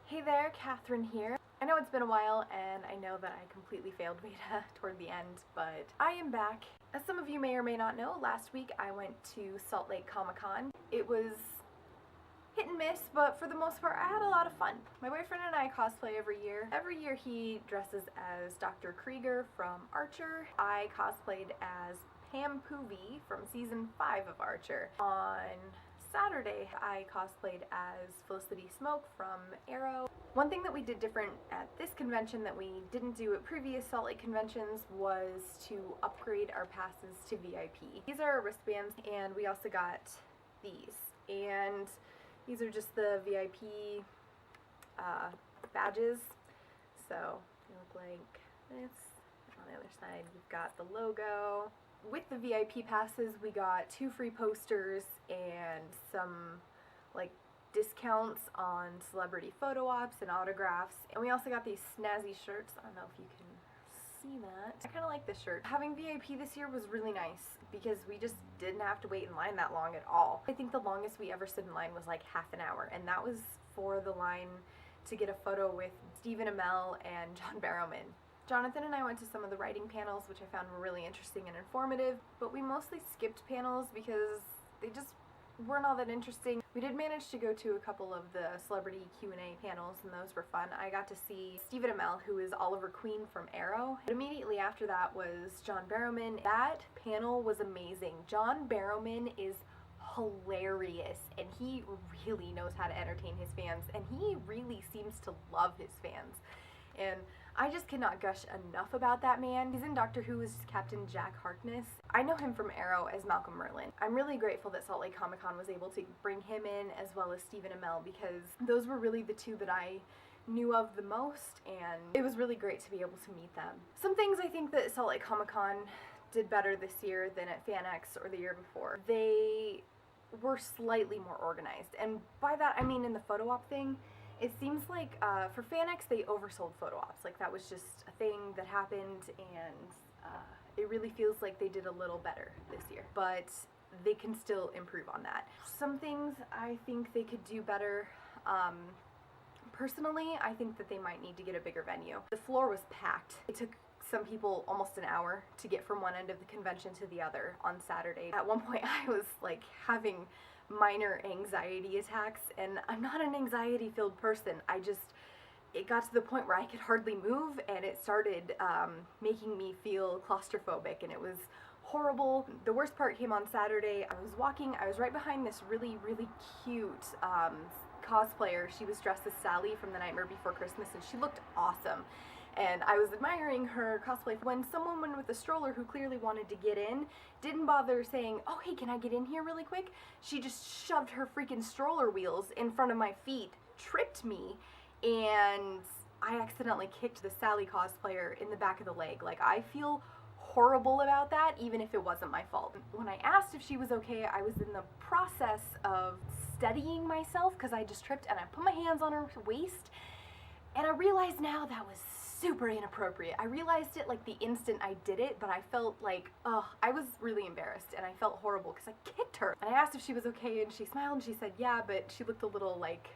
Hey there, Catherine here. I know it's been a while and I know that I completely failed beta toward the end, but I am back. As some of you may or may not know, last week I went to Salt Lake Comic-Con. It was hit and miss, but for the most part I had a lot of fun. My boyfriend and I cosplay every year. Every year he dresses as Dr. Krieger from Archer. I cosplayed as Pam Poovey from season 5 of Archer. On Saturday, I cosplayed as Felicity Smoke from Arrow. One thing that we did different at this convention that we didn't do at previous Salt Lake conventions was to upgrade our passes to VIP. These are our wristbands, and we also got these. And these are just the VIP badges. So they look like this. On the other side, we've got the logo. With the VIP passes, we got 2 free posters and some like discounts on celebrity photo ops and autographs. And we also got these snazzy shirts. I don't know if you can see that. I kind of like this shirt. Having VIP this year was really nice because we just didn't have to wait in line that long at all. I think the longest we ever stood in line was like half an hour, and that was for the line to get a photo with Stephen Amell and John Barrowman. Jonathan and I went to some of the writing panels, which I found were really interesting and informative, but we mostly skipped panels because they just weren't all that interesting. We did manage to go to a couple of the celebrity Q&A panels, and those were fun. I got to see Stephen Amell, who is Oliver Queen from Arrow. But immediately after that was John Barrowman. That panel was amazing. John Barrowman is hilarious, and he really knows how to entertain his fans, and he really seems to love his fans. And I just cannot gush enough about that man. He's in Doctor Who as Captain Jack Harkness. I know him from Arrow as Malcolm Merlyn. I'm really grateful that Salt Lake Comic Con was able to bring him in as well as Stephen Amell, because those were really the two that I knew of the most, and it was really great to be able to meet them. Some things I think that Salt Lake Comic Con did better this year than at FanX or the year before. They were slightly more organized, and by that I mean in the photo op thing. It seems like for FanX they oversold photo ops. Like that was just a thing that happened, and it really feels like they did a little better this year. But they can still improve on that. Some things I think they could do better. Personally, I think that they might need to get a bigger venue. The floor was packed. It took some people almost an hour to get from one end of the convention to the other on Saturday. At one point I was like having minor anxiety attacks, and I'm not an anxiety-filled person. It got to the point where I could hardly move, and it started making me feel claustrophobic, and it was horrible. The worst part came on Saturday. I was walking, I was right behind this really, really cute cosplayer. She was dressed as Sally from The Nightmare Before Christmas, and she looked awesome. And I was admiring her cosplay when someone went with a stroller who clearly wanted to get in, didn't bother saying, oh hey, can I get in here really quick? She just shoved her freaking stroller wheels in front of my feet, tripped me, and I accidentally kicked the Sally cosplayer in the back of the leg. Like, I feel horrible about that, even if it wasn't my fault. When I asked if she was okay, I was in the process of steadying myself because I just tripped, and I put my hands on her waist, and I realize now that was super inappropriate. I realized it like the instant I did it, but I felt like, I was really embarrassed, and I felt horrible because I kicked her. And I asked if she was okay, and she smiled and she said yeah, but she looked a little like,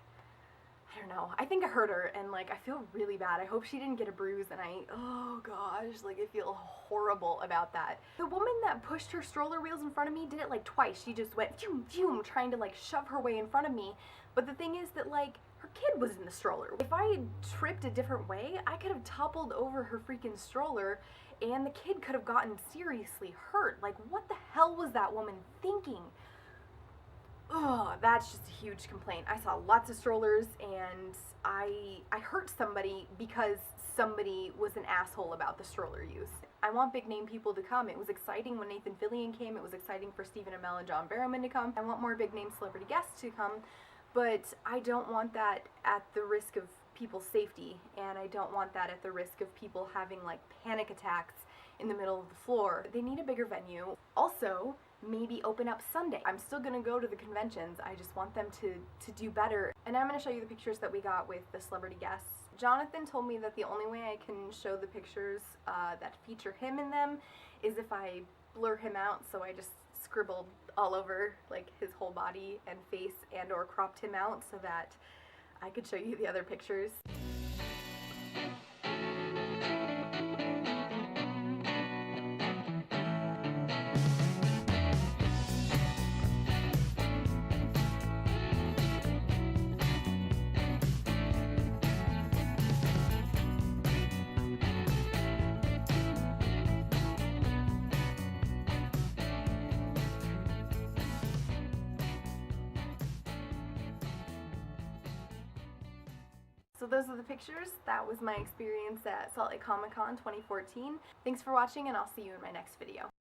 I don't know, I think I hurt her, and like I feel really bad. I hope she didn't get a bruise, and oh gosh, like I feel horrible about that. The woman that pushed her stroller wheels in front of me did it like twice. She just went phew, phew, trying to like shove her way in front of me, but the thing is that like her kid was in the stroller. If I had tripped a different way, I could have toppled over her freaking stroller, and the kid could have gotten seriously hurt. Like, what the hell was that woman thinking? Ugh, that's just a huge complaint. I saw lots of strollers, and I hurt somebody because somebody was an asshole about the stroller use. I want big name people to come. It was exciting when Nathan Fillion came. It was exciting for Stephen Amell and John Barrowman to come. I want more big name celebrity guests to come. But I don't want that at the risk of people's safety, and I don't want that at the risk of people having like panic attacks in the middle of the floor. They need a bigger venue. Also, maybe open up Sunday. I'm still gonna go to the conventions. I just want them to do better. And I'm gonna show you the pictures that we got with the celebrity guests. Jonathan told me that the only way I can show the pictures that feature him in them is if I blur him out, so I just scribbled all over like his whole body and face and or cropped him out so that I could show you the other pictures. So those are the pictures. That was my experience at Salt Lake Comic Con 2014. Thanks for watching, and I'll see you in my next video.